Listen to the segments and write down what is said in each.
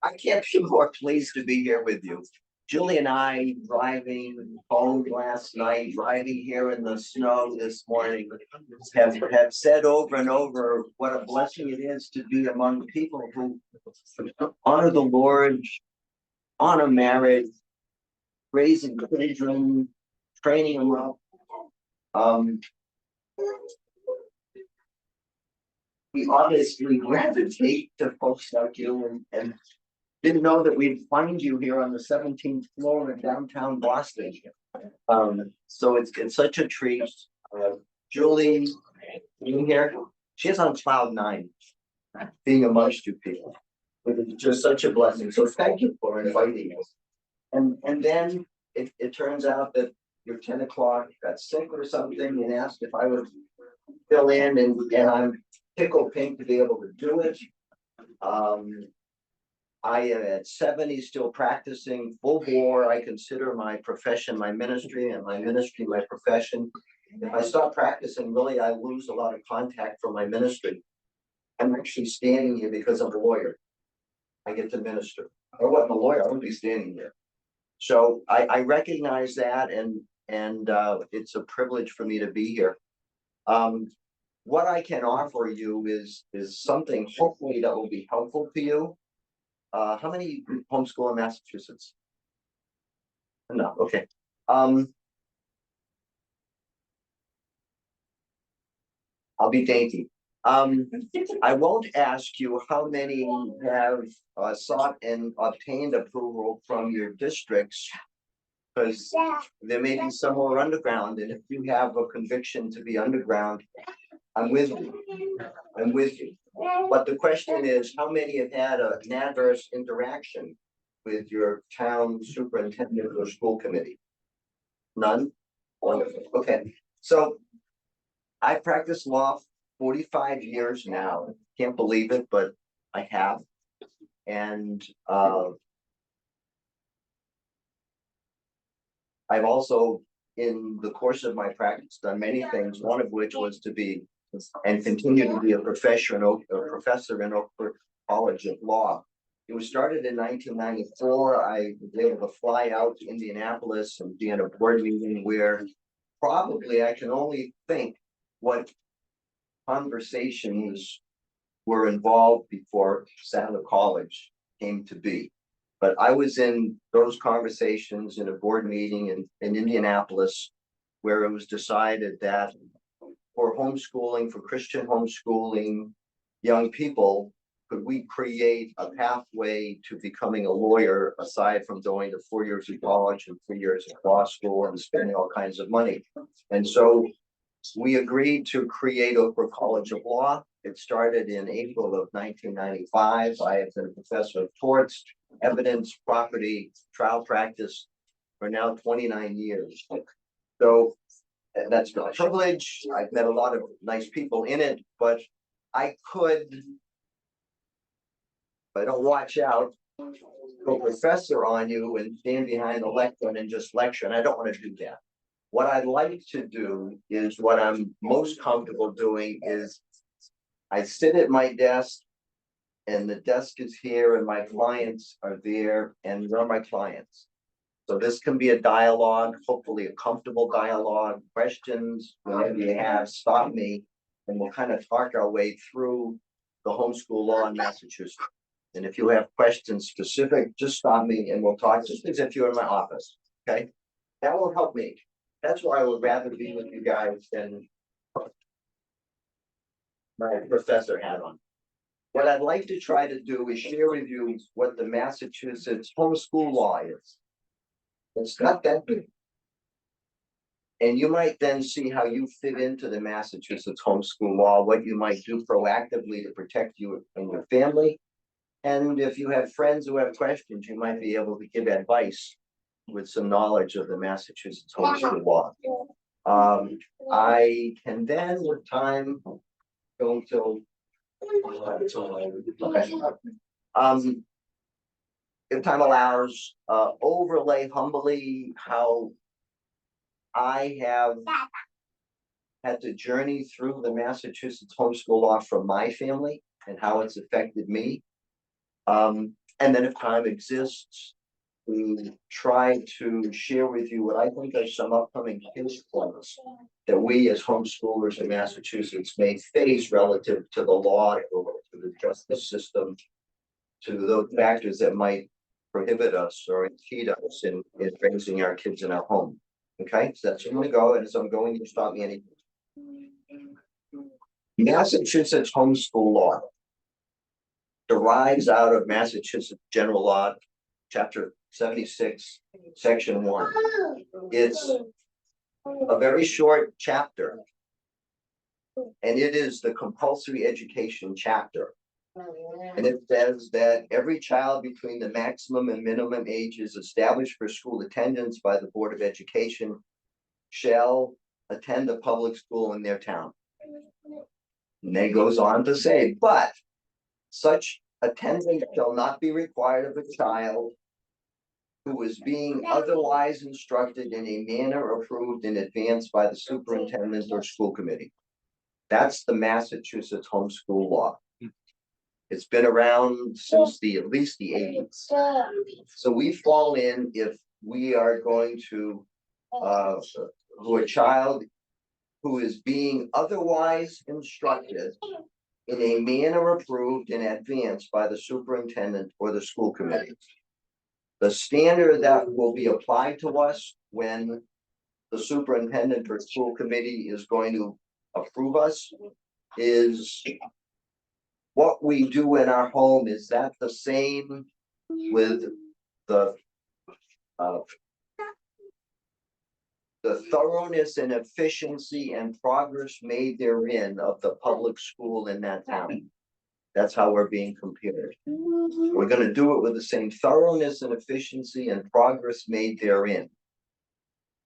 I can't be more pleased to be here with you. Julie and I driving home last night, driving here in the snow this morning, have said over and over what a blessing it is to be among people who honor the Lord, honor marriage, raising children, training them up. We obviously gravitate to folks like you and didn't know that we'd find you here on the 17th floor in downtown Boston. So it's such a treat. Julie being here, she's on cloud nine, being amongst you people. It's just such a blessing. So thank you for inviting us. And then it turns out that your 10 o'clock got sick or something and asked if I would fill in and I'm tickled pink to be able to do it. I am at 70 still practicing full bore. I consider my profession my ministry and my ministry my profession. If I stop practicing, really, I lose a lot of contact from my ministry. I'm actually standing here because I'm a lawyer. I get to minister. If I wasn't a lawyer, I wouldn't be standing here. So I recognize that, and it's a privilege for me to be here. What I can offer you is something hopefully that will be helpful to you. How many homeschool in Massachusetts? No, okay. I'll be dainty. I won't ask you how many have sought and obtained approval from your districts, because there may be some more underground, and if you have a conviction to be underground, I'm with you. I'm with you. But the question is, how many have had an adverse interaction with your town superintendent or school committee? None? Wonderful. Okay. So I practiced law 45 years now. Can't believe it, but I have. And I've also, in the course of my practice, done many things, one of which was to be and continue to be a professor in Oakford College of Law. It was started in 1994. I was able to fly out to Indianapolis and be in a board meeting where probably I can only think what conversations were involved before Sadler College came to be. But I was in those conversations in a board meeting in Indianapolis where it was decided that for homeschooling, for Christian homeschooling young people, could we create a pathway to becoming a lawyer aside from going to 4 years of college and 3 years of law school and spending all kinds of money? And so we agreed to create Oakford College of Law. It started in April of 1995. I have been a professor of torts, evidence, property, trial practice for now 29 years. So that's been a privilege. I've met a lot of nice people in it, but I could, if I don't watch out, go professor on you and stand behind the lectern and just lecture, and I don't want to do that. What I'd like to do is what I'm most comfortable doing is I sit at my desk and the desk is here and my clients are there and they're my clients. So this can be a dialogue, hopefully a comfortable dialogue, questions, whatever you have, stop me, and we'll kind of talk our way through the homeschool law in Massachusetts. And if you have questions specific, just stop me and we'll talk just as if you're in my office, okay? That will help me. That's why I would rather be with you guys than my professor hat on. What I'd like to try to do is share with you what the Massachusetts homeschool law is. It's not that big. And you might then see how you fit into the Massachusetts homeschool law, what you might do proactively to protect you and your family. And if you have friends who have questions, you might be able to give advice with some knowledge of the Massachusetts homeschool law. I can then, with time, go until if time allows, overlay humbly how I have had to journey through the Massachusetts homeschool law from my family and how it's affected me. And then if time exists, we try to share with you what I think are some upcoming case points that we as homeschoolers in Massachusetts may face relative to the law, or to the justice system, to those factors that might prohibit us or impede us in raising our kids in our home. Okay, so that's where I'm gonna go, and so I'm going to stop me any. Massachusetts homeschool law derives out of Massachusetts General Law, Chapter 76, Section 1. It's a very short chapter, and it is the compulsory education chapter. And it says that every child between the maximum and minimum ages established for school attendance by the Board of Education shall attend a public school in their town. And then it goes on to say, but such attendance shall not be required of a child who is being otherwise instructed in a manner approved in advance by the superintendent or school committee. That's the Massachusetts homeschool law. It's been around since at least the 80s. So we fall in if we are going to who a child who is being otherwise instructed in a manner approved in advance by the superintendent or the school committee. The standard that will be applied to us when the superintendent or school committee is going to approve us is what we do in our home. Is that the same with the thoroughness and efficiency and progress made therein of the public school in that town? That's how we're being compared. We're going to do it with the same thoroughness and efficiency and progress made therein.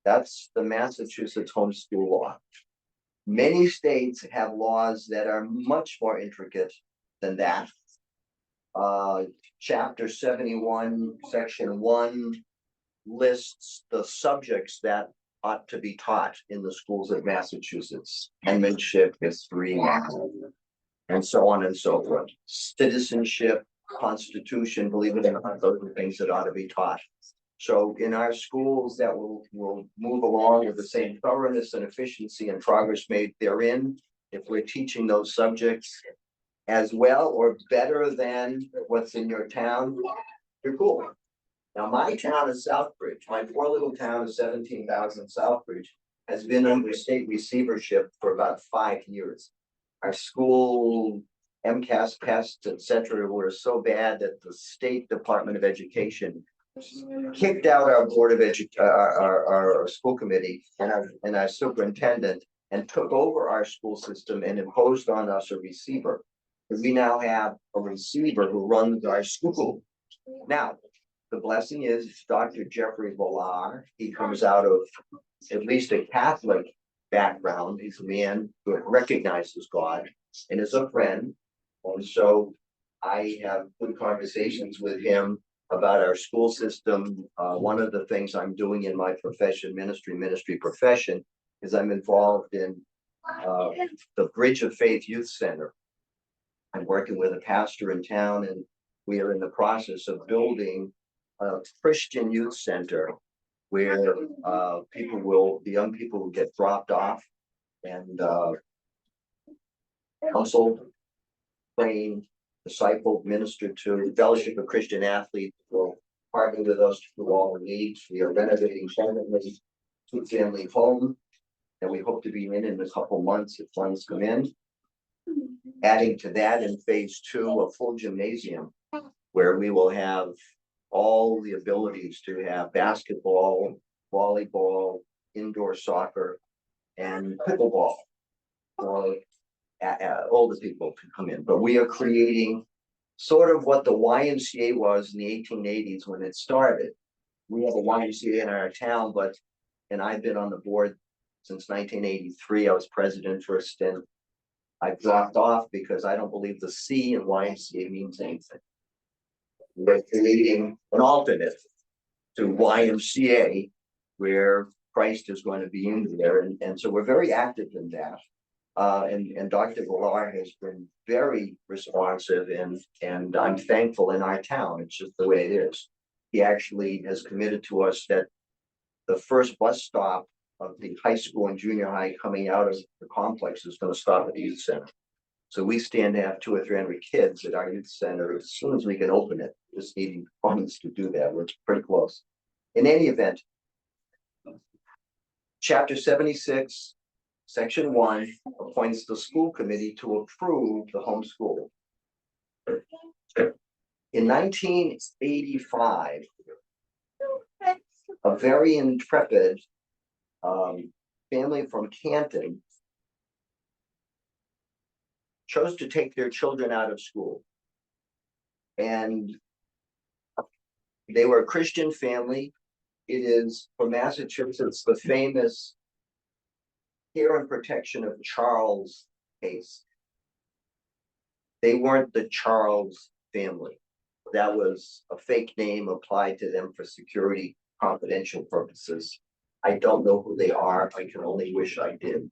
That's the Massachusetts homeschool law. Many states have laws that are much more intricate than that. Chapter 71, Section 1 lists the subjects that ought to be taught in the schools of Massachusetts: penmanship, history, and so on and so forth. Citizenship, Constitution, believe it or not, those are things that ought to be taught. So in our schools that will move along with the same thoroughness and efficiency and progress made therein, if we're teaching those subjects as well or better than what's in your town, you're cool. Now, my town is Southbridge. My poor little town of 17,000 Southbridge has been under state receivership for about 5 years. Our school MCAS pests, etc., were so bad that the state Department of Education kicked out our board of our school committee and our superintendent, and took over our school system and imposed on us a receiver. We now have a receiver who runs our school. Now, the blessing is Dr. Jeffrey Villar. He comes out of at least a Catholic background. He's a man who recognizes God and is a friend. And so I have good conversations with him about our school system. One of the things I'm doing in my profession, ministry profession, is I'm involved in the Bridge of Faith Youth Center. I'm working with a pastor in town, and we are in the process of building a Christian youth center where the young people will get dropped off and counseled, trained, discipled, ministered to. The Fellowship of Christian Athletes will partner with us to do all the needs. We are renovating permanently two-family home, and we hope to be in a couple months if funds come in. Adding to that, in phase 2, a full gymnasium where we will have all the abilities to have basketball, volleyball, indoor soccer, and pickleball for older people to come in. But we are creating sort of what the YMCA was in the 1880s when it started. We have a YMCA in our town, and I've been on the board since 1983. I was president for a stint. I dropped off because I don't believe the C in YMCA means anything. We're creating an alternate to YMCA where Christ is going to be in there. And so we're very active in that. And Dr. Villar has been very responsive, and I'm thankful in our town. It's just the way it is. He actually has committed to us that the first bus stop of the high school and junior high coming out of the complex is going to stop at the youth center. So we stand to have 200 or 300 kids at our youth center as soon as we can open it, just needing funds to do that. We're pretty close. In any event, Chapter 76, Section 1 appoints the school committee to approve the homeschool. In 1985, a very intrepid family from Canton chose to take their children out of school. And they were a Christian family. It is, for Massachusetts, the famous care and protection of Charles case. They weren't the Charles family. That was a fake name applied to them for security confidential purposes. I don't know who they are. I can only wish I did.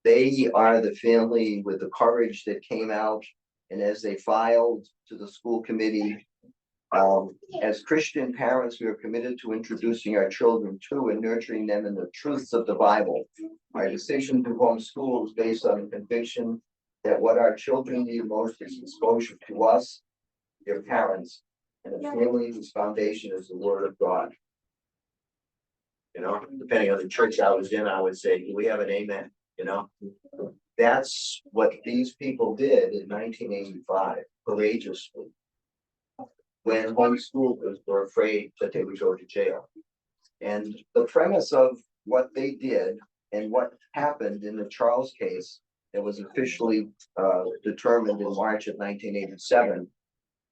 They are the family with the courage that came out, and as they filed to the school committee, as Christian parents, we are committed to introducing our children to and nurturing them in the truths of the Bible. Our decision to homeschool is based on a conviction that what our children need most is exposure to us, their parents, and a family whose foundation is the Word of God. You know, depending on the church I was in, I would say, do we have an amen? You know, that's what these people did in 1985, courageously, when homeschoolers were afraid that they would go to jail. And the premise of what they did and what happened in the Charles case that was officially determined in March of 1987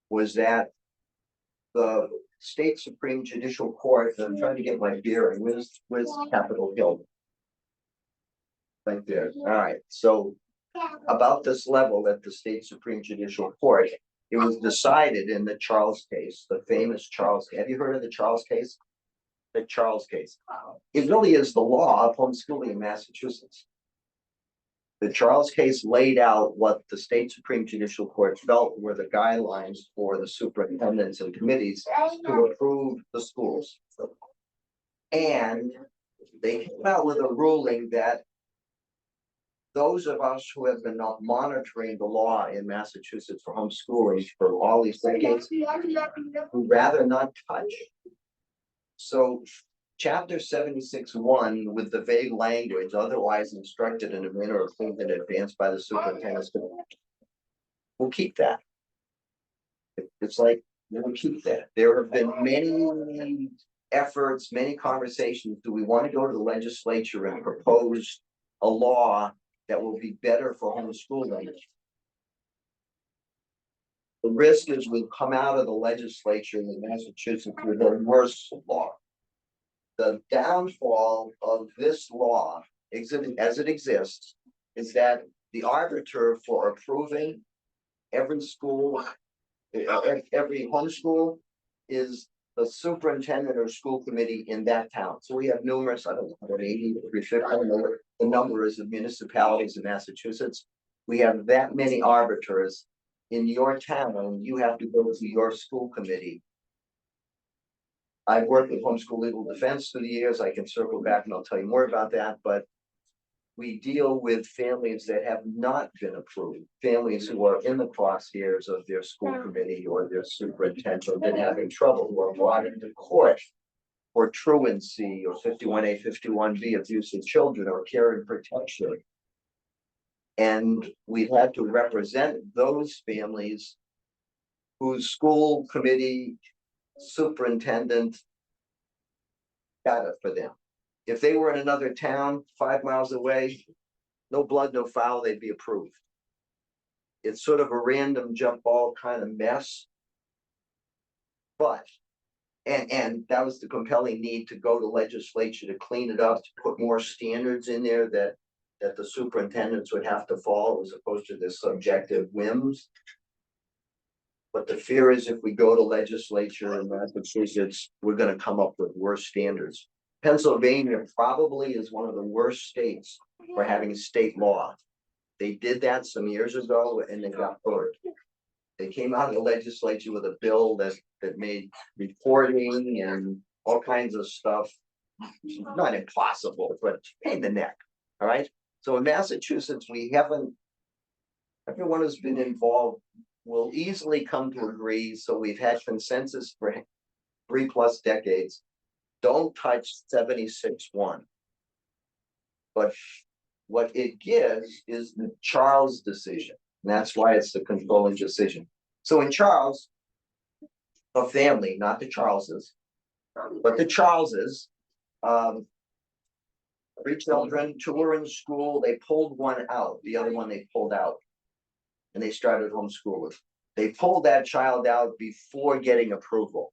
was that the state Supreme Judicial Court, I'm trying to get my bearing, where's Capitol Hill? Right there. All right. So about this level at the state Supreme Judicial Court, it was decided in the Charles case, the famous Charles. Have you heard of the Charles case? The Charles case. It really is the law of homeschooling in Massachusetts. The Charles case laid out what the state Supreme Judicial Court felt were the guidelines for the superintendents and committees to approve the schools. And they came out with a ruling that those of us who have been monitoring the law in Massachusetts for homeschooling for all these decades would rather not touch. So Chapter 76(1), with the vague language, otherwise instructed in a manner approved in advance by the superintendent, we'll keep that. It's like, we'll keep that. There have been many efforts, many conversations. Do we want to go to the legislature and propose a law that will be better for homeschooling? The risk is we'll come out of the legislature in Massachusetts with a worse law. The downfall of this law, as it exists, is that the arbiter for approving every school, every homeschool, is the superintendent or school committee in that town. So we have numerous, I don't know, 180, 350, I don't know what the number is of municipalities in Massachusetts. We have that many arbiters in your town. You have to go to your school committee. I've worked with Homeschool Legal Defense through the years. I can circle back and I'll tell you more about that, but we deal with families that have not been approved, families who are in the crosshairs of their school committee or their superintendent, or been having trouble, who are brought into court for truancy or 51A, 51B, abuse of children or care and protection. And we've had to represent those families whose school committee superintendent got it for them. If they were in another town 5 miles away, no blood, no foul, they'd be approved. It's sort of a random jump ball kind of mess. But, and that was the compelling need to go to legislature to clean it up, to put more standards in there that the superintendents would have to follow as opposed to their subjective whims. But the fear is if we go to legislature in Massachusetts, we're going to come up with worse standards. Pennsylvania probably is one of the worst states for having state law. They did that some years ago and they got burned. They came out of the legislature with a bill that made reporting and all kinds of stuff, not impossible, but pain in the neck. All right. So in Massachusetts, we haven't, everyone who's been involved will easily come to agree. So we've had consensus for 3+ decades. Don't touch 76(1). But what it gives is the Charles decision. And that's why it's the controlling decision. So in Charles, a family, not the Charleses, but the Charleses, 3 children, 2 were in school. They pulled one out. The other one they pulled out. And they started homeschooling. They pulled that child out before getting approval.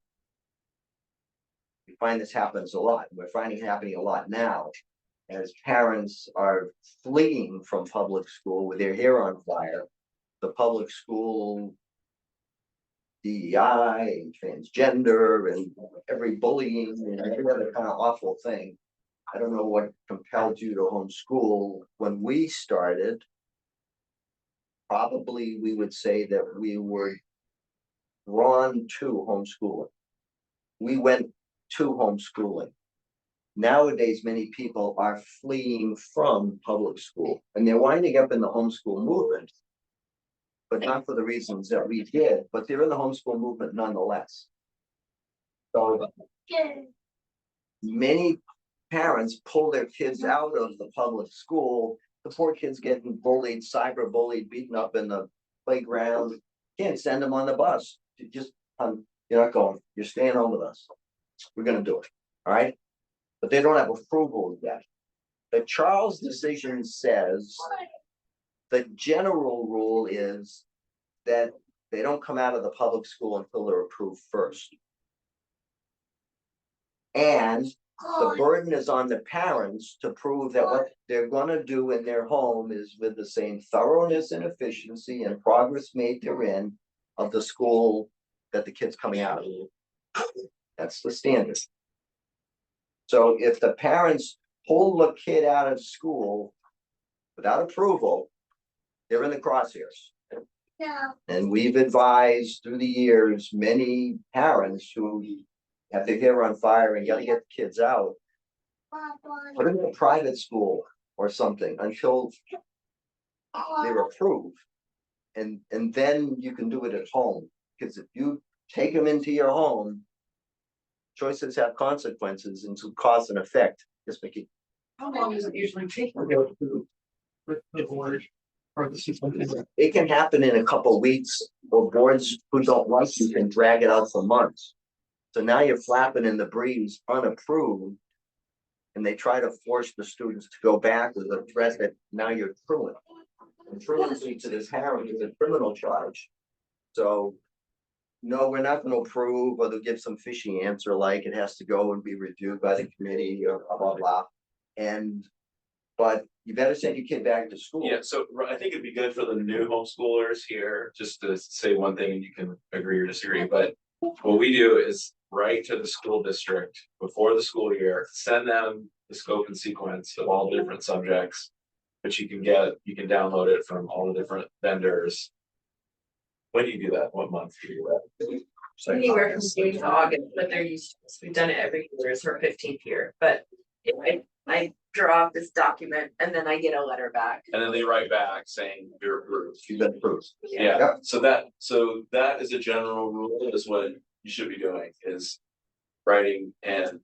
We find this happens a lot. We're finding it happening a lot now as parents are fleeing from public school with their hair on fire. The public school DEI and transgender and every bullying and every other kind of awful thing. I don't know what compelled you to homeschool. When we started, probably we would say that we were drawn to homeschooling. We went to homeschooling. Nowadays, many people are fleeing from public school and they're winding up in the homeschool movement, but not for the reasons that we did, but they're in the homeschool movement nonetheless. So many parents pull their kids out of the public school. The poor kids getting bullied, cyber bullied, beaten up in the playground. Can't send them on the bus. You just, you're not going, you're staying home with us. We're going to do it. All right. But they don't have approval yet. The Charles decision says the general rule is that they don't come out of the public school until they're approved first. And the burden is on the parents to prove that what they're going to do in their home is with the same thoroughness and efficiency and progress made therein of the school that the kid's coming out of. That's the standard. So if the parents pull the kid out of school without approval, they're in the crosshairs. Yeah. And we've advised through the years many parents who have their hair on fire and got to get the kids out, put them in a private school or something until they're approved. And then you can do it at home. Because if you take them into your home, choices have consequences and to cause and effect. Yes, Mickey. How long does it usually take to go through with the board or the superintendent? It can happen in a couple of weeks, or boards who don't like you can drag it out for months. So now you're flapping in the breeze unapproved, and they try to force the students to go back with a threat that now you're truant. And truancy to this parent is a criminal charge. So no, we're not going to approve, or they'll give some fishy answer like it has to go and be reviewed by the committee or blah, blah, blah. But you better send your kid back to school. Yeah, so I think it'd be good for the new homeschoolers here, just to say one thing and you can agree or disagree, but what we do is write to the school district before the school year, send them the scope and sequence of all different subjects, which you can download it from all the different vendors. When do you do that? What month do you do that? Anywhere from June to August, but they're used to this. We've done it every year. It's our 15th year. But I draw up this document and then I get a letter back. And then they write back saying you're approved. You've been approved. Yeah. Yep. So that is a general rule, is what you should be doing, is writing. And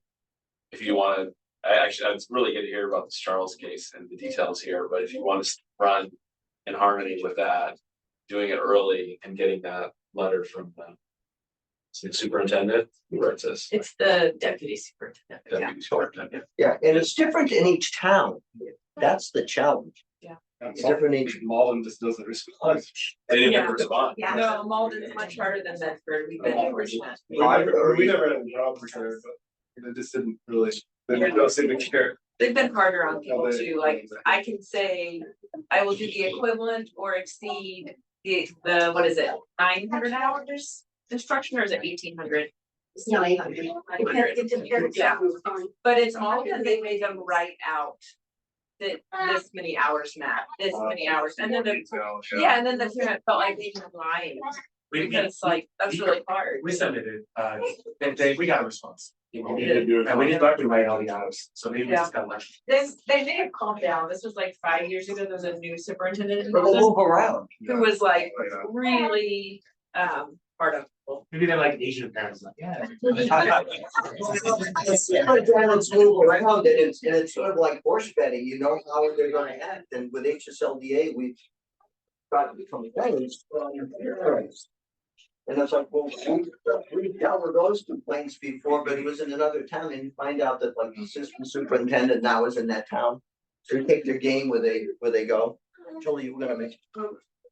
if you want to, I'd really good to hear about this Charles case and the details here, but if you want to run in harmony with that, doing it early and getting that letter from the superintendent who writes this. It's the deputy superintendent. Deputy superintendent. Yeah, and it's different in each town. That's the challenge. Yeah. It's different in each. Malden just doesn't respond. They didn't Yeah. even respond. Yeah. No, Malden's much harder than Medford. We've been fortunate. We never had a job for sure, but it just didn't really, they don't seem to care. They've been harder on people too. Like I can say I will do the equivalent or exceed the what is it, 900 hours instruction, or is it 1800? It's 900. Yeah. But it's all because they made them write out this many hours math, this many hours, and then yeah, and then the parent felt like they were lying. Because like, that's really hard. We submitted, we got a response. And we didn't document all the hours, so maybe we just got lucky. They may have calmed down, this was like 5 years ago, there was a new superintendent in But we'll move around. who was like really, part of. Maybe they're like Asian parents, like, yeah. Superintendents move around and it's sort of like horse betting, you know how they're gonna act, and with HSLDA, we've got to become friends. And it's like, well, we've dealt with those complaints before, but it was in another town, and you find out that like the assistant superintendent now is in that town. So you take their game where they go. Julie, you were gonna make.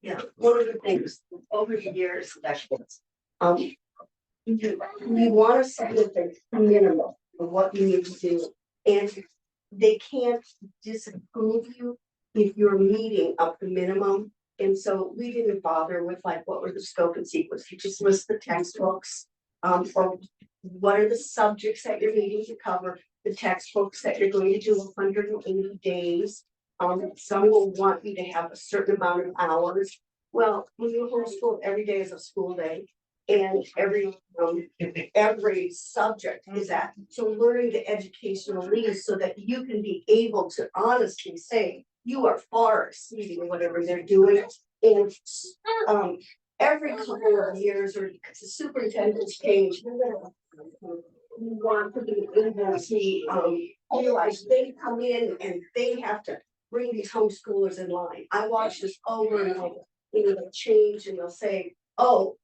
Yeah, one of the things over the years, you want to set a minimum of what you need to do. And they can't disapprove you if you're meeting up the minimum. And so we didn't bother with like, what were the scope and sequence, you just list the textbooks. Or what are the subjects that you're needing to cover, the textbooks that you're going to do 180 days. Some will want you to have a certain amount of hours. Well, when you homeschool, every day is a school day. And every subject is that. So learning the educational needs so that you can be able to honestly say you are far exceeding whatever they're doing. And every couple of years, or because the superintendent's change, you want to be able to realize they come in and they have to bring these homeschoolers in line. I watch this over and over. You know, they'll change and they'll say, oh,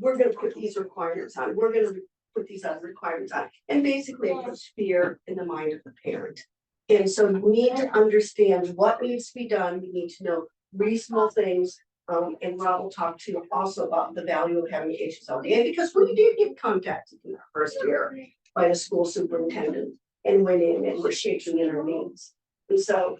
we're gonna put these requirements on, we're gonna put these other requirements on. And basically it puts fear in the mind of the parent. And so you need to understand what needs to be done, you need to know reasonable things. And Rob will talk to you also about the value of having HSLDA, because we did get contacted in our first year by the school superintendent and went in and were shaking in our knees. And so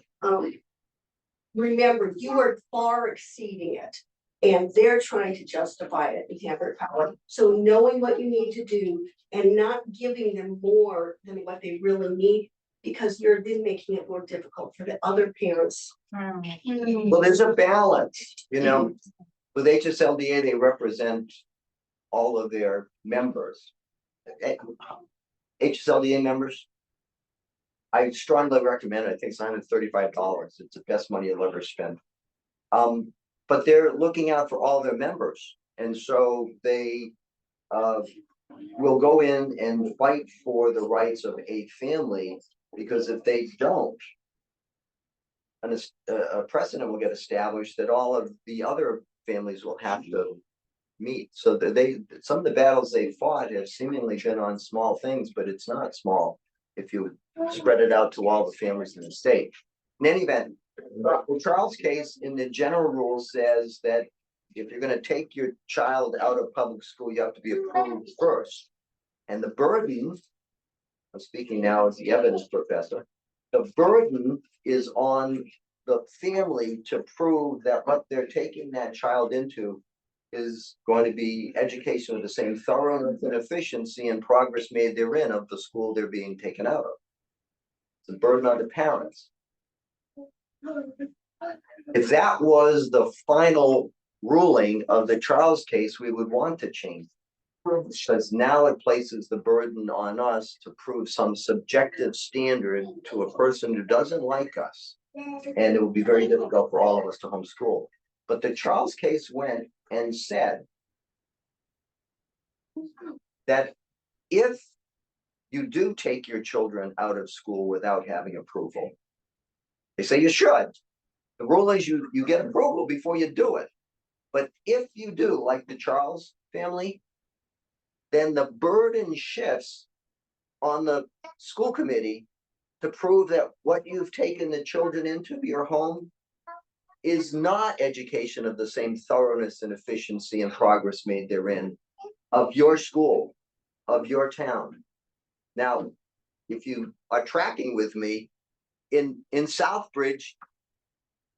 remember, you are far exceeding it. And they're trying to justify it and have their power. So knowing what you need to do and not giving them more than what they really need, because you're then making it more difficult for the other parents. Well, there's a balance, you know, with HSLDA, they represent all of their members. HSLDA members, I strongly recommend it. I think it's $135. It's the best money you'll ever spend. But they're looking out for all their members. And so they will go in and fight for the rights of a family, because if they don't, a precedent will get established that all of the other families will have to meet. So that some of the battles they fought have seemingly been on small things, but it's not small if you spread it out to all the families in the state. In any event, Charles' case in the general rule says that if you're going to take your child out of public school, you have to be approved first. And the burden, I'm speaking now as the evidence professor, the burden is on the family to prove that what they're taking that child into is going to be education of the same thoroughness and efficiency and progress made therein of the school they're being taken out of. It's a burden on the parents. If that was the final ruling of the Charles case, we would want to change. Because now it places the burden on us to prove some subjective standard to a person who doesn't like us. And it would be very difficult for all of us to homeschool. But the Charles case went and said that if you do take your children out of school without having approval, they say you should. The rule is you get approval before you do it. But if you do, like the Charles family, then the burden shifts on the school committee to prove that what you've taken the children into your home is not education of the same thoroughness and efficiency and progress made therein of your school, of your town. Now, if you are tracking with me, in Southbridge,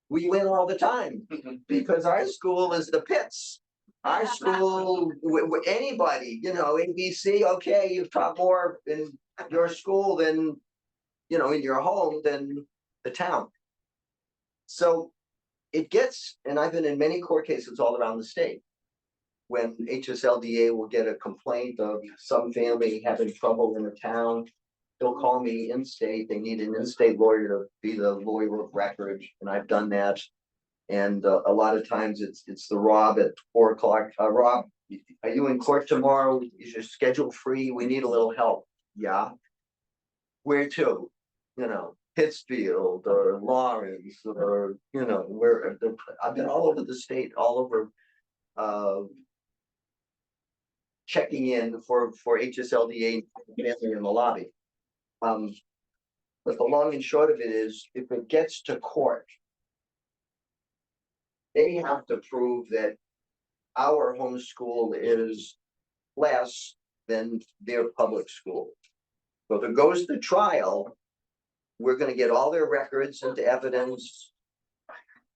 we win all the time because our school is the pits. Our school, anybody, you know, ABC, okay, you've taught more in your school than, you know, in your home than the town. So it gets, and I've been in many court cases all around the state. When HSLDA will get a complaint of some family having trouble in a town, they'll call me in-state, they need an in-state lawyer to be the lawyer of record, and I've done that. And a lot of times it's the Rob at 4 o'clock, Rob, are you in court tomorrow? Is your schedule free? We need a little help. Yeah. Where to? You know, Pittsfield or Lawrence or, you know, where I've been all over the state, all over checking in for HSLDA family in the lobby. But the long and short of it is, if it gets to court, they have to prove that our homeschool is less than their public school. So if it goes to trial, we're gonna get all their records into evidence.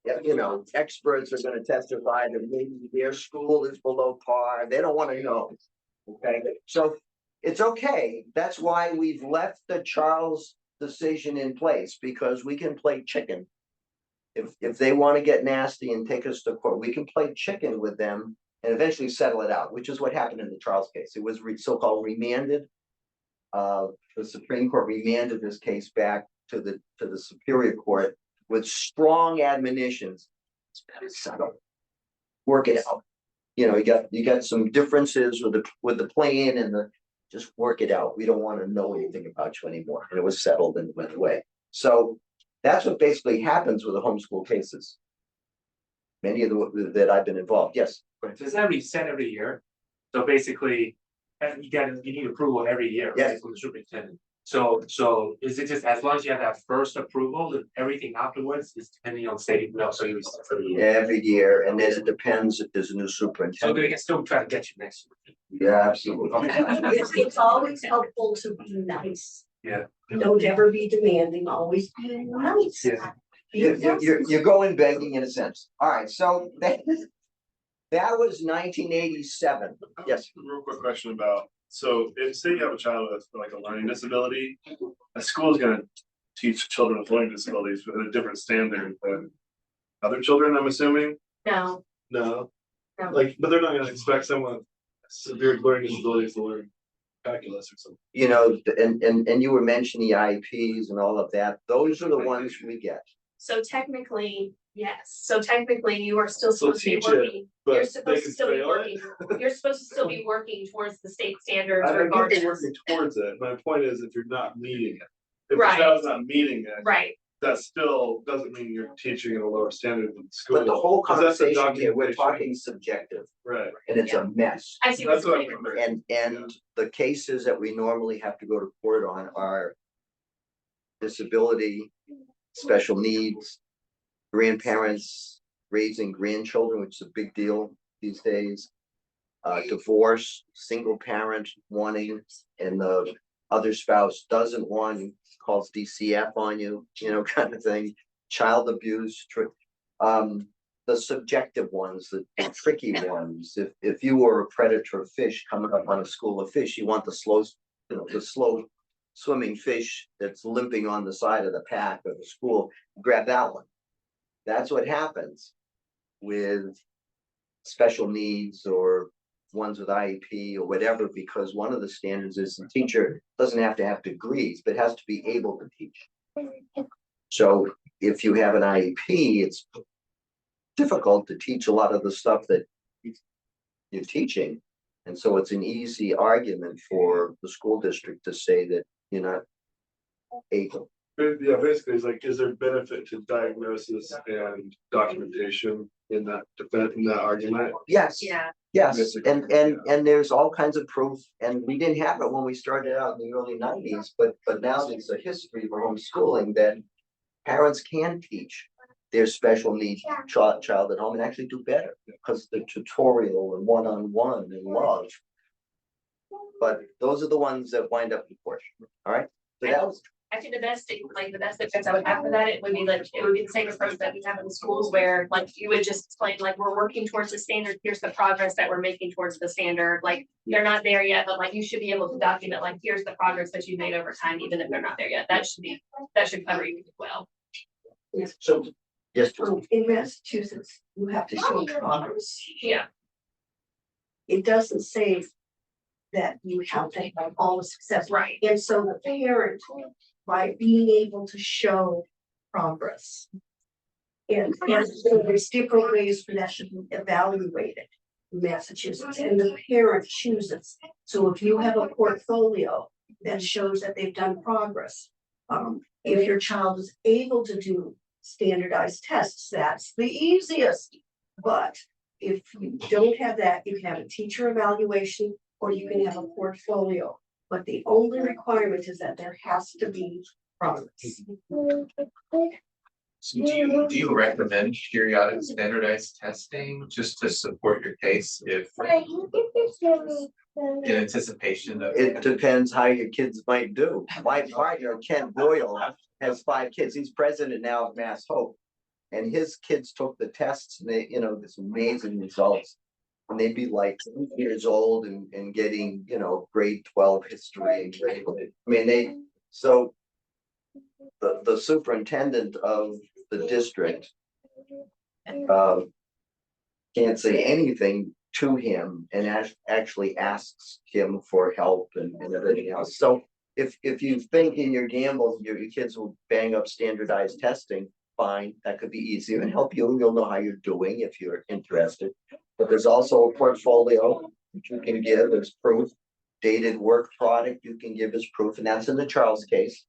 Yeah, you know, experts are gonna testify that maybe their school is below par. They don't wanna know. Okay, so it's okay. That's why we've left the Charles decision in place, because we can play chicken. If they want to get nasty and take us to court, we can play chicken with them and eventually settle it out, which is what happened in the Charles case. It was so-called remanded. The Supreme Court remanded this case back to the Superior Court with strong admonitions. It's better settle. Work it out. You know, you got some differences with the plan and just work it out. We don't want to know anything about you anymore. And it was settled and went away. So that's what basically happens with the homeschool cases. Many of the that I've been involved. Yes. Does that reset every year? So basically, you need approval every year, right, Yes. from the superintendent. So is it just as long as you have that first approval, then everything afterwards is depending on state? No, so you reset for the year. Every year, and then it depends if there's a new So superintendent. they can still try to get you next year. Yeah, absolutely. It's always helpful to be nice. Yeah. Don't ever be demanding, always be nice. Yeah. You're going begging in a sense. All right, so that was 1987. Yes. Real quick question about, so if say you have a child with like a learning disability, a school is gonna teach children with learning disabilities with a different standard than other children, I'm assuming? No, No. No. Like, but they're not gonna expect someone with severe learning disabilities to learn calculus or something. You know, and you were mentioning the IEPs and all of that. Those are the ones we get. So technically, yes, so technically you are still So supposed to be teach it, working, but you're they supposed to can still be fail it? working, you're supposed to still be working towards the state standards I get regardless. they're working towards it. My point is, if you're not meeting it, if the Right. child's not meeting it, Right, that still doesn't mean you're teaching at a lower standard than the school. But the whole 'Cause that's the conversation here, we're documentation. talking subjective, Right. and it's a mess. I see what That's you're what saying. I'm. And the cases that we normally have to go to court on are disability, special needs, grandparents raising grandchildren, which is a big deal these days. Divorce, single parent wanting, and the other spouse doesn't want, calls DCF on you, you know, kind of thing. Child abuse, the subjective ones, the tricky ones. If you were a predator fish coming up on a school of fish, you want the slow swimming fish that's limping on the side of the pack of the school, grab that one. That's what happens with special needs or ones with IEP or whatever, because one of the standards is the teacher doesn't have to have degrees, but has to be able to teach. So if you have an IEP, it's difficult to teach a lot of the stuff that you're teaching. And so it's an easy argument for the school district to say that you're not able. Yeah, basically, it's like, is there benefit to diagnosis and documentation in that argument? Yes. Yeah, Yes, and there's all kinds of proof, and we didn't have it when we started out in the early 90s, but now there's a history for homeschooling that parents can teach their special needs child at home and actually do better because the tutorial and one-on-one and love. But those are the ones that wind up in court. All right, so that was. I think the best advice I would have for that, it would be the same approach that we have in the schools where like you would just explain, like, we're working towards the standard, here's the progress that we're making towards the standard, like, they're not there yet, but like, you should be able to document, like, here's the progress that you've made over time, even if they're not there yet, that should cover you as well. So Yes, In Massachusetts, you have to show progress. Yeah. It doesn't say that you have to have all the success. Right. And so the parent, by being able to show progress. And so there's different ways for that to be evaluated in Massachusetts, and the parent chooses. So if you have a portfolio that shows that they've done progress, if your child is able to do standardized tests, that's the easiest. But if you don't have that, you can have a teacher evaluation or you can have a portfolio. But the only requirement is that there has to be progress. So do you recommend periodic standardized testing just to support your case if in anticipation of? it depends how your kids might do. My partner, Ken Boyle, has 5 kids. He's president now of Mass Hope. And his kids took the tests and they, this amazing results. And they'd be like 8 years old and getting, grade 12 history. So the superintendent of the district can't say anything to him and actually asks him for help and everything else. So if you think in your gamble, your kids will bang up standardized testing, fine, that could be easier and help you. You'll know how you're doing if you're interested. But there's also a portfolio that you can give as proof. Dated work product you can give as proof, and that's in the Charles case.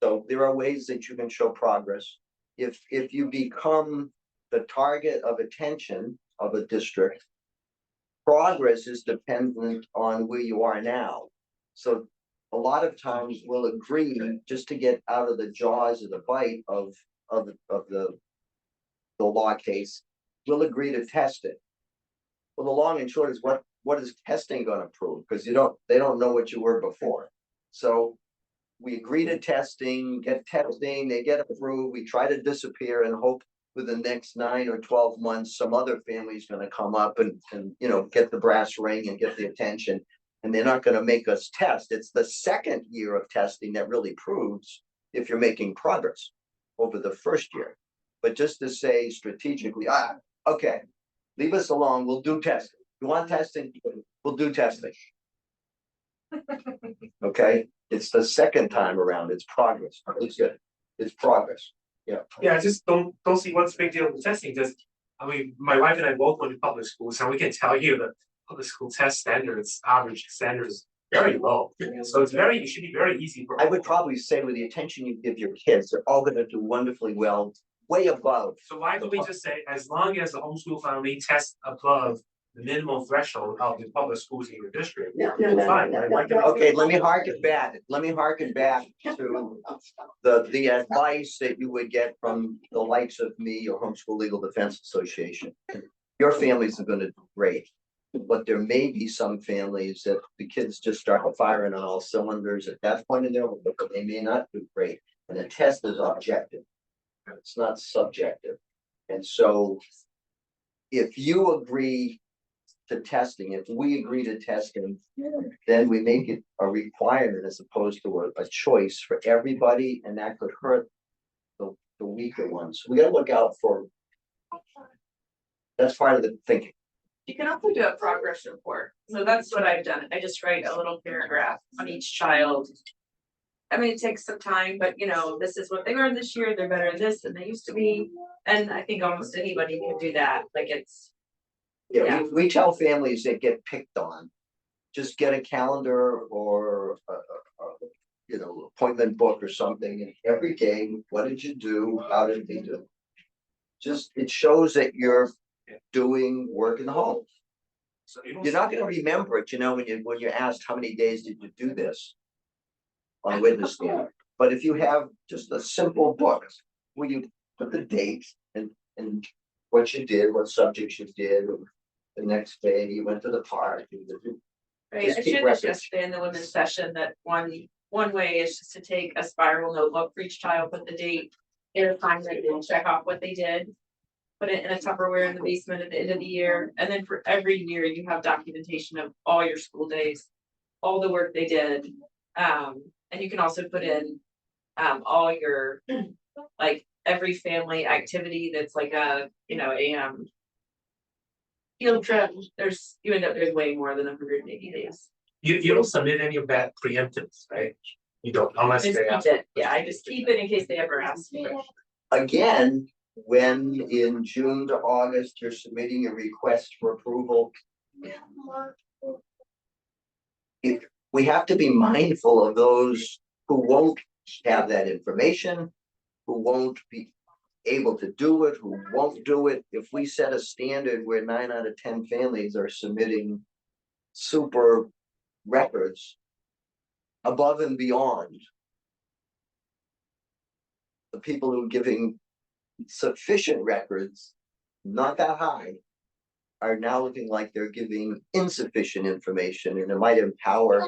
So there are ways that you can show progress. If you become the target of attention of a district, progress is dependent on where you are now. So a lot of times we'll agree just to get out of the jaws of the bite of the law case, we'll agree to test it. Well, the long and short is what is testing going to prove? Because they don't know what you were before. So we agree to testing, get testing, they get approved, we try to disappear and hope with the next 9 or 12 months, some other family is going to come up and get the brass ring and get the attention. And they're not going to make us test. It's the second year of testing that really proves if you're making progress over the first year. But just to say strategically, okay, leave us alone, we'll do testing. You want testing? We'll do testing. Okay, it's the second time around, it's progress. It's good. It's progress. Yeah. Yeah, I just don't see what's the big deal with testing. Just, I mean, my wife and I both went to public schools, and we can tell you that public school test standards, average standards, very low. So it should be very easy for. I would probably say with the attention you give your kids, they're all going to do wonderfully well, way above. So why don't we just say, as long as the homeschool family tests above the minimum threshold of the public schools in your district? No. Fine, right? Why can't- Okay, let me harken back to the advice that you would get from the likes of me or Homeschool Legal Defense Association. Your families are going to do great, but there may be some families that the kids just start firing on all cylinders at that point in their life, but they may not do great. And the test is objective. It's not subjective. And so if you agree to testing, if we agree to testing, then we make it a requirement as opposed to a choice for everybody, and that could hurt the weaker ones. We gotta look out for, that's part of the thinking. You can also do a progress report. So that's what I've done. I just write a little paragraph on each child. I mean, it takes some time, but this is what they learned this year. They're better at this than they used to be. And I think almost anybody can do that. Like Yeah, we tell families that get picked on, just get a calendar or appointment book or something, and every day, what did you do? How did they do? Just, it shows that you're doing work in the home. So You're not going to remember it, when you're asked how many days did you do this on witness stand. But if you have just a simple book where you put the date and what you did, what subjects you did, the next day you went to the park. right. Just I keep should records. just say in the women's session that one way is just to take a spiral notebook for each child, put the date, get a time and check off what they did. Put it in a Tupperware in the basement at the end of the year, and then for every year you have documentation of all your school days, all the work they did. And you can also put in all your like every family activity that's like a, field trip, you end up doing way more than 180 days. You don't submit any of that preemptive, right? You don't, unless I just they keep ask. it, yeah, I just keep it in case they ever ask me. Again, when in June to August, you're submitting a request for approval. We have to be mindful of those who won't have that information, who won't be able to do it, who won't do it. If we set a standard where 9 out of 10 families are submitting super records above and beyond the people who are giving sufficient records, not that high, are now looking like they're giving insufficient information, and it might empower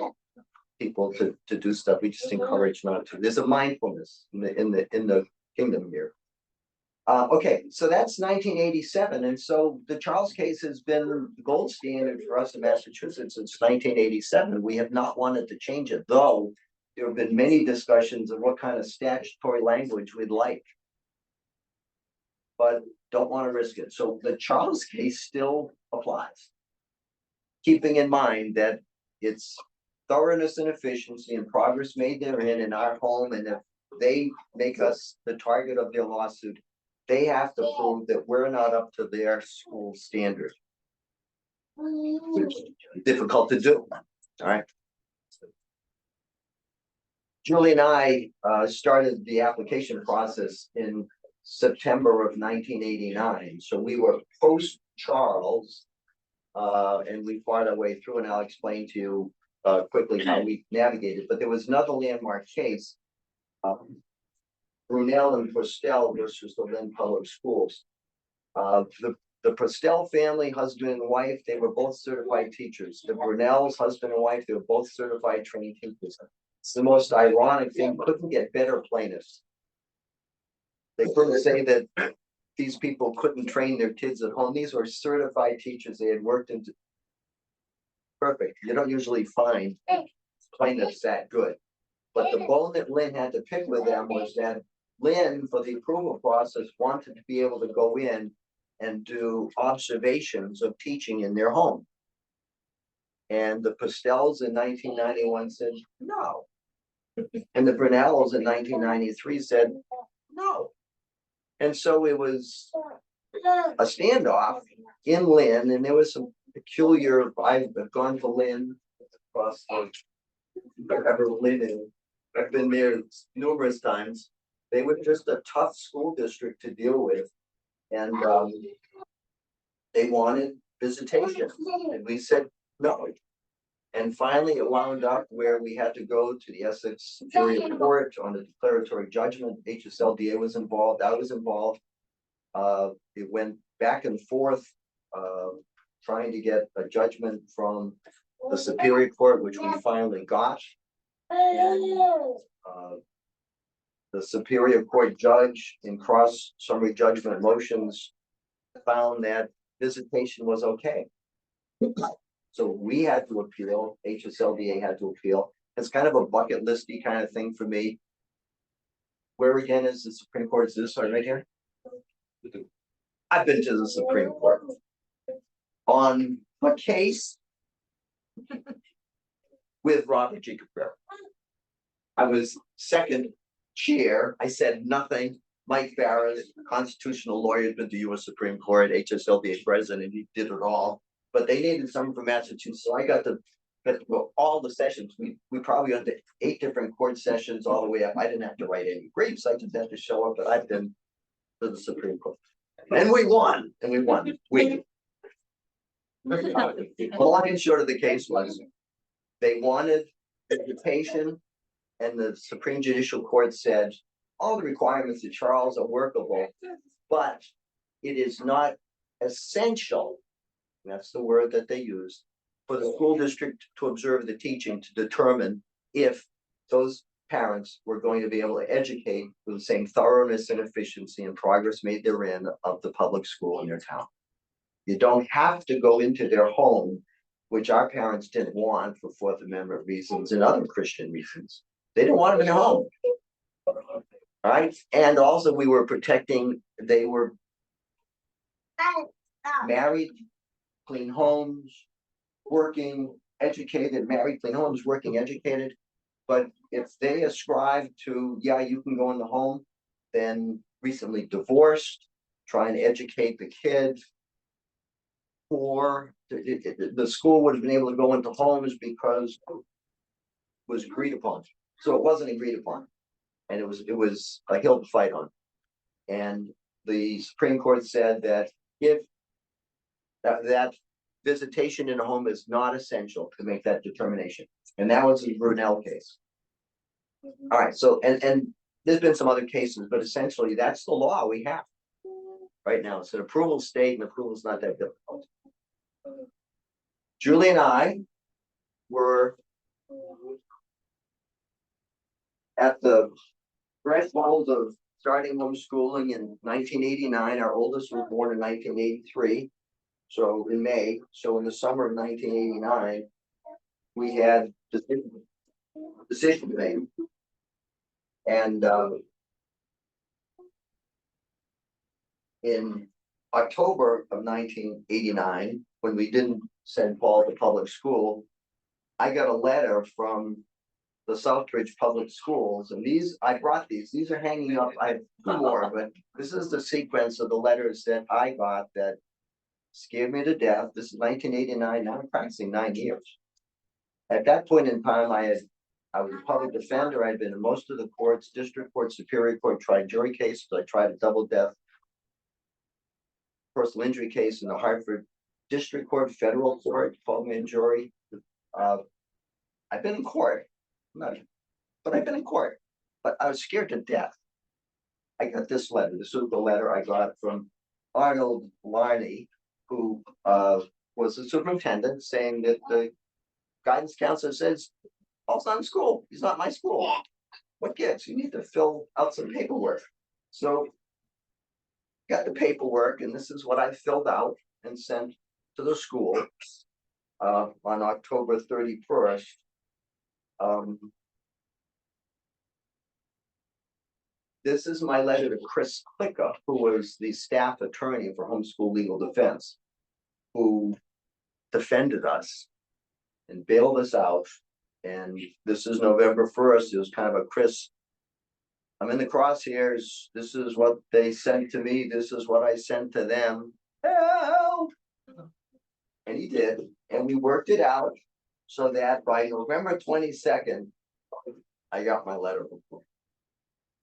people to do stuff we just encourage not to. There's a mindfulness in the kingdom here. Okay, so that's 1987, and so the Charles case has been the gold standard for us in Massachusetts since 1987. We have not wanted to change it, though there have been many discussions of what kind of statutory language we'd like, but don't want to risk it. So the Charles case still applies, keeping in mind that it's thoroughness and efficiency and progress made therein in our home, and if they make us the target of their lawsuit, they have to prove that we're not up to their school standard, which is difficult to do. All right. Julie and I started the application process in September of 1989. So we were post Charles, and we fought our way through, and I'll explain to you quickly how we navigated. But there was another landmark case, Brunel and Postel versus the Lynn Public Schools. The Postel family, husband and wife, they were both certified teachers. The Brunel's husband and wife, they were both certified trained teachers. It's the most ironic thing, couldn't get better plaintiffs. They couldn't say that these people couldn't train their kids at home. These were certified teachers. They had worked into. Perfect. You don't usually find plaintiffs that good. But the bone that Lynn had to pick with them was that Lynn, for the approval process, wanted to be able to go in and do observations of teaching in their home. And the Postels in 1991 said no. And the Brunells in 1993 said no. And so it was a standoff in Lynn, and there was some peculiar. I've gone to Lynn across the wherever Lynn is. I've been there numerous times. They were just a tough school district to deal with, and they wanted visitation, and we said no. And finally, it wound up where we had to go to the Essex Superior Court on a declaratory judgment. HSLDA was involved. I was involved. It went back and forth, trying to get a judgment from the Superior Court, which we finally got. And, the Superior Court judge in cross summary judgment motions found that visitation was okay. So we had to appeal, HSLDA had to appeal. It's kind of a bucket listy kind of thing for me. Where again is the Supreme Court? Is this one right here? I've been to the Supreme Court on a case with Robert G. Caprera. I was second chair. I said nothing. Mike Barris, constitutional lawyer, had been to U.S. Supreme Court, HSLDA president, he did it all. But they needed someone from Massachusetts, so I got to go all the sessions. We probably went to 8 different court sessions all the way up. I didn't have to write any briefs. I just had to show up, but I've been to the Supreme Court. And we won, and we won. The long and short of the case was they wanted education, and the Supreme Judicial Court said all the requirements of Charles are workable, but it is not essential. That's the word that they use, for the school district to observe the teaching to determine if those parents were going to be able to educate with the same thoroughness and efficiency and progress made therein of the public school in their town. You don't have to go into their home, which our parents didn't want for Fourth Amendment reasons and other Christian reasons. They didn't want them in their home. All right? And also we were protecting, they were married, clean homes, working, educated, married, clean homes, working, educated. But if they ascribe to, yeah, you can go in the home, then recently divorced, trying to educate the kid. Or the school would have been able to go into homes because it was agreed upon. So it wasn't agreed upon. And it was a hill to fight on. And the Supreme Court said that if that visitation in a home is not essential to make that determination. And that was the Brunel case. All right, so and there's been some other cases, but essentially that's the law we have right now. It's an approval state, and approval is not that difficult. Julie and I were at the threshold of starting homeschooling in 1989. Our oldest was born in 1983. So in May, so in the summer of 1989, we had decision made. And in October of 1989, when we didn't send Paul to public school, I got a letter from the Southbridge Public Schools, and I brought these are hanging up. I have two more, but this is the sequence of the letters that I got that scared me to death. This is 1989, now I'm practicing 9 years. At that point in time, I was a public defender. I'd been in most of the courts, district court, superior court, tried jury cases. I tried a double death personal injury case in the Hartford District Court, federal court, 12-man jury. I've been in court, but I've been in court, but I was scared to death. I got this letter. This was the letter I got from Arnold Larney, who was the superintendent, saying that the guidance counselor says, Paul's not in school. He's not my school. What gives? You need to fill out some paperwork. So got the paperwork, and this is what I filled out and sent to the school on October 31st. This is my letter to Chris Klicka, who was the staff attorney for Homeschool Legal Defense, who defended us and bailed us out. And this is November 1st. It was kind of a Chris, I'm in the crosshairs. This is what they sent to me. This is what I sent to them. Help! And he did. And we worked it out so that by November 22nd, I got my letter.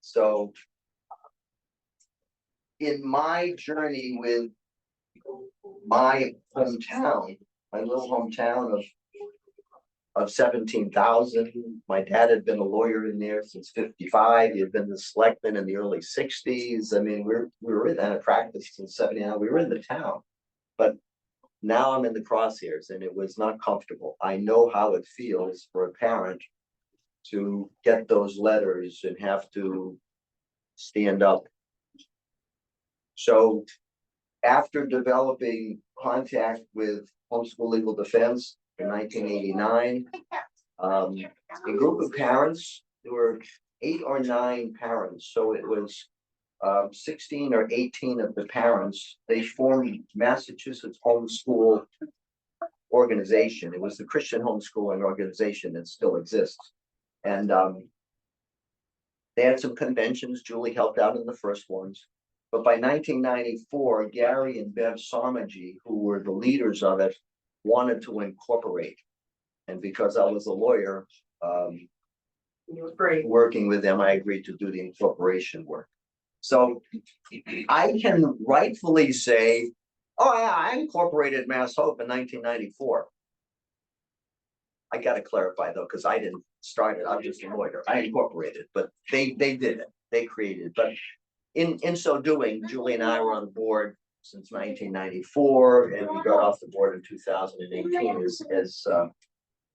So in my journey with my hometown, my little hometown of 17,000, my dad had been a lawyer in there since 55. He had been the selectman in the early 60s. I mean, we were in that practice since 79. We were in the town, but now I'm in the crosshairs, and it was not comfortable. I know how it feels for a parent to get those letters and have to stand up. So after developing contact with Homeschool Legal Defense in 1989, a group of parents, there were 8 or 9 parents, so it was 16 or 18 of the parents. They formed Massachusetts Homeschool Organization. It was the Christian homeschooling organization that still exists. And they had some conventions. Julie helped out in the first ones. But by 1994, Gary and Bev Somaji, who were the leaders of it, wanted to incorporate. And because I was a lawyer, working with them, I agreed to do the incorporation work. So I can rightfully say, oh yeah, I incorporated Mass Hope in 1994. I got to clarify though, because I didn't start it. I'm just a lawyer. I incorporated, but they did it. They created. But in so doing, Julie and I were on the board since 1994, and we got off the board in 2018 as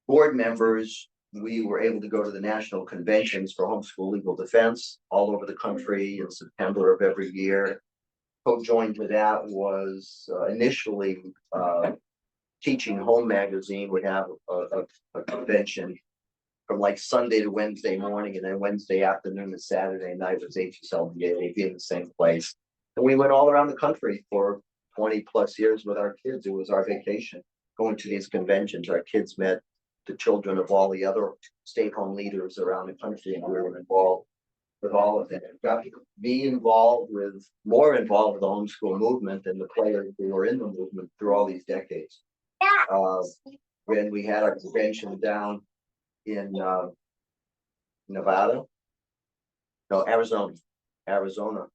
board members. We were able to go to the national conventions for Homeschool Legal Defense all over the country in September of every year. Co-joined with that was initially Teaching Home magazine would have a convention from like Sunday to Wednesday morning, and then Wednesday afternoon to Saturday night was HSLDA, they'd be in the same place. And we went all around the country for 20+ years with our kids. It was our vacation, going to these conventions. Our kids met the children of all the other stay-at-home leaders around the country, and we were involved with all of them. It got me involved with, more involved with the homeschool movement and the players who were in the movement through all these decades. When we had our convention down in Nevada, no, Arizona,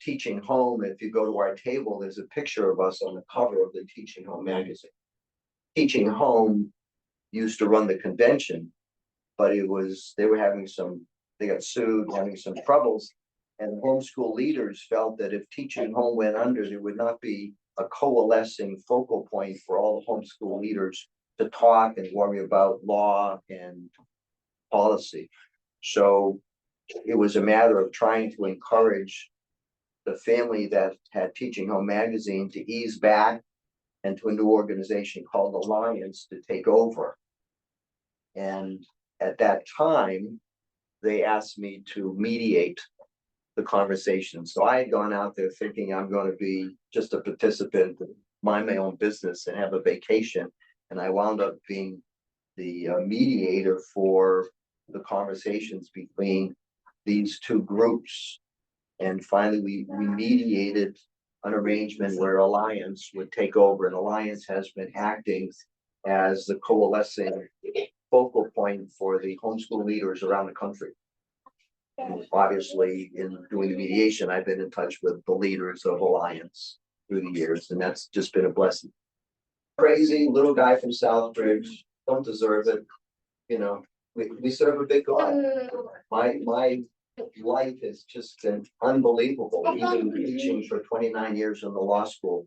Teaching Home. If you go to our table, there's a picture of us on the cover of the Teaching Home magazine. Teaching Home used to run the convention, but it was, they got sued, having some troubles. And homeschool leaders felt that if Teaching Home went under, there would not be a coalescing focal point for all the homeschool leaders to talk and worry about law and policy. So it was a matter of trying to encourage the family that had Teaching Home magazine to ease back and to a new organization called Alliance to take over. And at that time, they asked me to mediate the conversation. So I had gone out there thinking I'm going to be just a participant, mind my own business and have a vacation. And I wound up being the mediator for the conversations between these two groups. And finally, we mediated an arrangement where Alliance would take over, and Alliance has been acting as the coalescing focal point for the homeschool leaders around the country. And obviously, in doing the mediation, I've been in touch with the leaders of Alliance through the years, and that's just been a blessing. Crazy little guy from Southbridge, don't deserve it. You know, we serve a big God. My life has just been unbelievable. Even teaching for 29 years in the law school.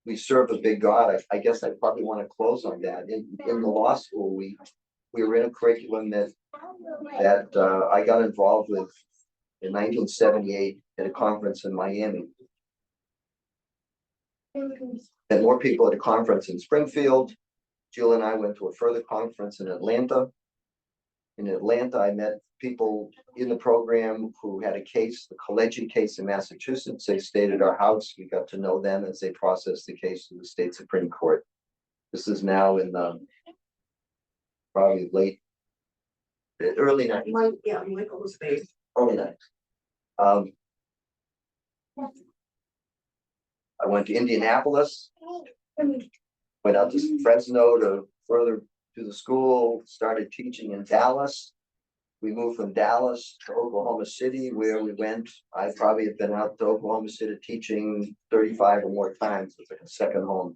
We serve a big God. I guess I probably want to close on that. In the law school, we were in a curriculum that I got involved with in 1978 at a conference in Miami. And more people at a conference in Springfield. Jill and I went to a further conference in Atlanta. In Atlanta, I met people in the program who had a case, the Collegiate case in Massachusetts. They stayed at our house. We got to know them as they processed the case to the state Supreme Court. This is now in the probably early 90s. Yeah, Michael's face. Early 90s. I went to Indianapolis, went out to Fresno to further to the school, started teaching in Dallas. We moved from Dallas to Oklahoma City, where we went. I probably have been out to Oklahoma City teaching 35 or more times. It's like a second home.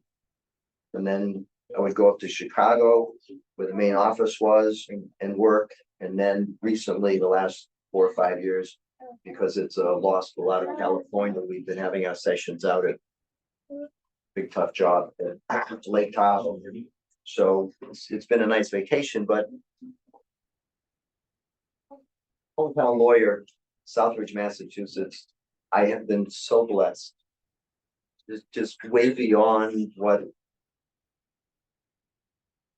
And then I would go up to Chicago, where the main office was, and work. And then recently, the last 4 or 5 years, because it's a law school out of California, we've been having our sessions out at big tough job at Lake Tahoe. So it's been a nice vacation, but hometown lawyer, Southbridge, Massachusetts, I have been so blessed. It's just way beyond what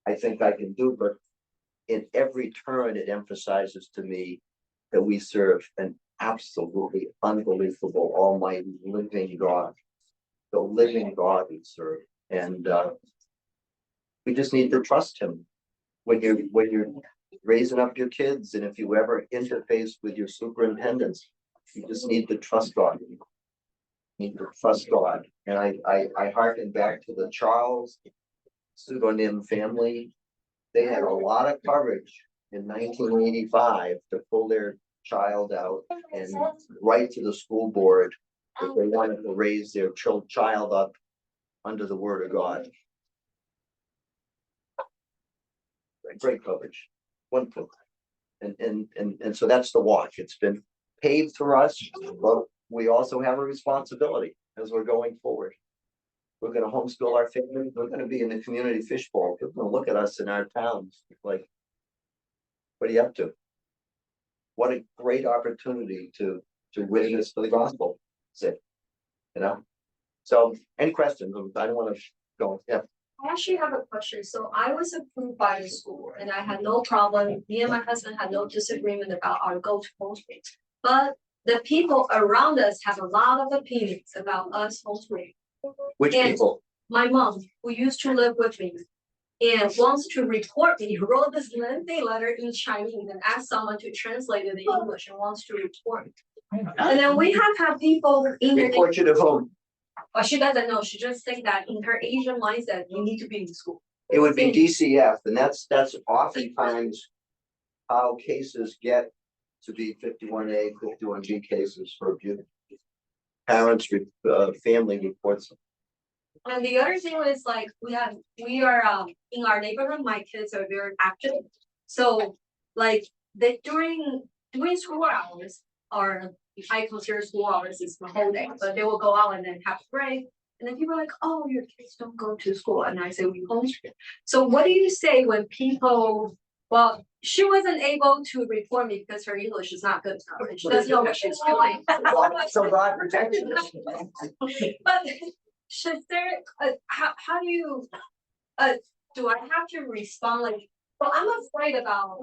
I think I can do, but in every turn, it emphasizes to me that we serve an absolutely unbelievable, almighty, living God, the living God we serve. And we just need to trust him when you're raising up your kids. And if you ever interface with your superintendents, you just need to trust God. You need to trust God. And I hearken back to the Charles pseudonym family. They had a lot of courage in 1985 to pull their child out and write to the school board that they wanted to raise their child up under the word of God. Great coverage, wonderful. And so that's the walk. It's been paved for us, but we also have a responsibility as we're going forward. We're going to homeschool our family. We're going to be in the community fishbowl. People are going to look at us in our towns like, what are you up to? What a great opportunity to witness for the gospel. That's it. You know? So any questions? I don't want to go. Yeah. I actually have a question. So I was approved by the school and I had no problem. Me and my husband had no disagreement about our go to homeschool. But the people around us have a lot of opinions about us homeschooling. Which And- people? My mom, who used to live with me, and wants to report me, wrote this lengthy letter in Chinese and asked someone to translate it in English and wants to report me. And then we have had people in the, Report you to whom? but she doesn't know. She just think that in her Asian mindset, you need to be in school. It would be DCF, and that's oftentimes how cases get to be 51A, 51B cases for abuse. Parents, family reports. And the other thing is like, we are in our neighborhood, my kids are very active. So like during school hours, or I consider school hours is the whole day, but they will go out and then have a break. And then people are like, oh, your kids don't go to school. And I say, we homeschool. So what do you say when people, well, she wasn't able to report me because her English is not good enough. And she doesn't know what she's doing. So God protected us. But should there, how do you, do I have to respond like, well, I'm afraid about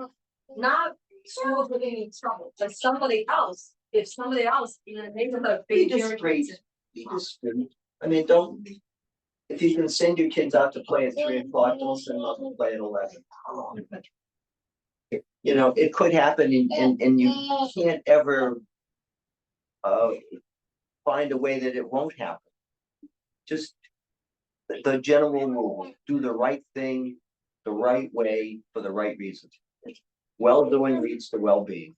not school getting in trouble, but somebody else, if somebody else in the neighborhood. Be discreet. Be discreet. I mean, don't, if you can send your kids out to play at 3 o'clock, don't send them out to play at 11. You know, it could happen and you can't ever find a way that it won't happen. Just the general rule, do the right thing, the right way, for the right reasons. Well-doing leads to well-being.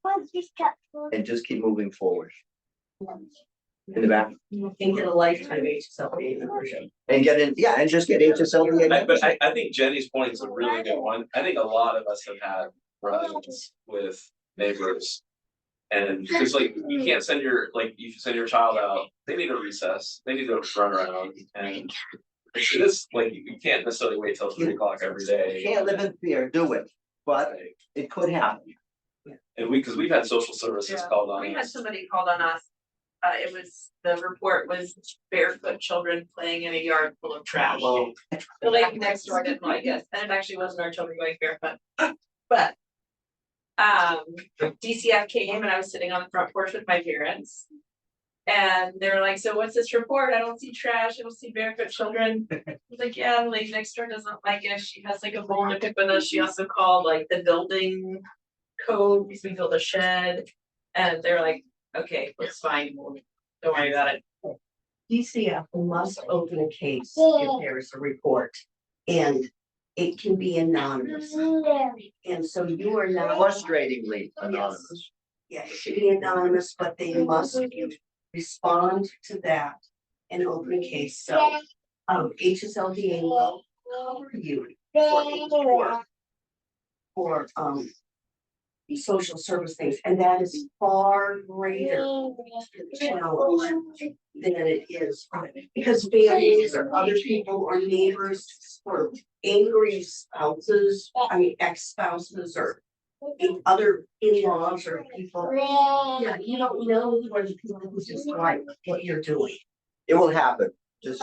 And just keep moving forward. In the back. And get a lifetime HSLD version. And get in, yeah, and just get HSLD. But I think Jenny's point is a really good one. I think a lot of us have had run-ins with neighbors. And it's like, you can't send your, like, you send your child out, they need a recess, they need to run around, and it is like, you can't necessarily wait till 3 o'clock every day. You can't live in fear, do it, but it could happen. And because we've had social services called on We had us. somebody called on us. It was, the report was barefoot children playing in a yard full of trash. Well, The lady next door didn't like us, and it actually wasn't our children going barefoot, but. DCF came and I was sitting on the front porch with my parents. And they were like, so what's this report? I don't see trash, I don't see barefoot children. I was like, yeah, the lady next door doesn't like us, she has like a bone to pick with us, she also called like the building code, because we built a shed. And they're like, okay, it's fine, don't worry about it. DCF must open a case if there is a report, and it can be anonymous. And so you are not. frustratingly anonymous. Yeah, it should be anonymous, but they must respond to that and open a case. So, HSLDA will cover you for social service things, and that is far greater challenge than it is, because families or other people or neighbors or angry spouses, I mean ex-spouses or other in-laws or people. Yeah, you don't know where the people who just like what you're doing. It will happen, just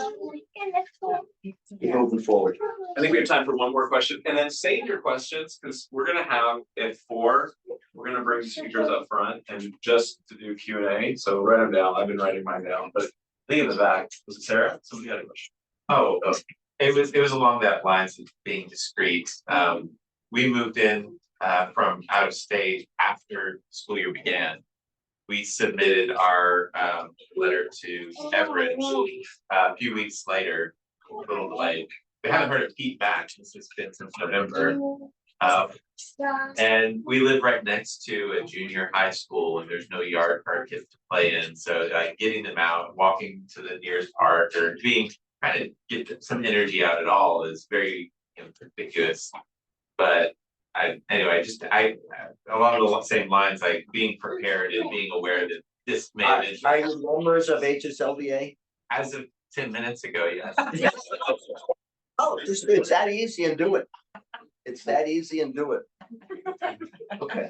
keep moving forward. I think we have time for one more question, and then save your questions, because we're gonna have at 4, we're gonna bring speakers up front and just to do Q&A, so write them down. I've been writing mine down, but I think in the back, was it Sarah? Somebody had a question. Oh, it was along that lines of being discreet. We moved in from out of state after school year began. We submitted our letter to Everett a few weeks later, a little delayed. We haven't heard of Pete back since it's been since November. And we live right next to a junior high school, and there's no yard for our kids to play in. So like getting them out, walking to the nearest park, or trying to get some energy out at all is very conspicuous. But along the same lines, like being prepared and being aware that this may have been. Are you members of HSLDA? As of 10 minutes ago, yes. Oh, it's that easy and do it. It's that easy and do it. Okay.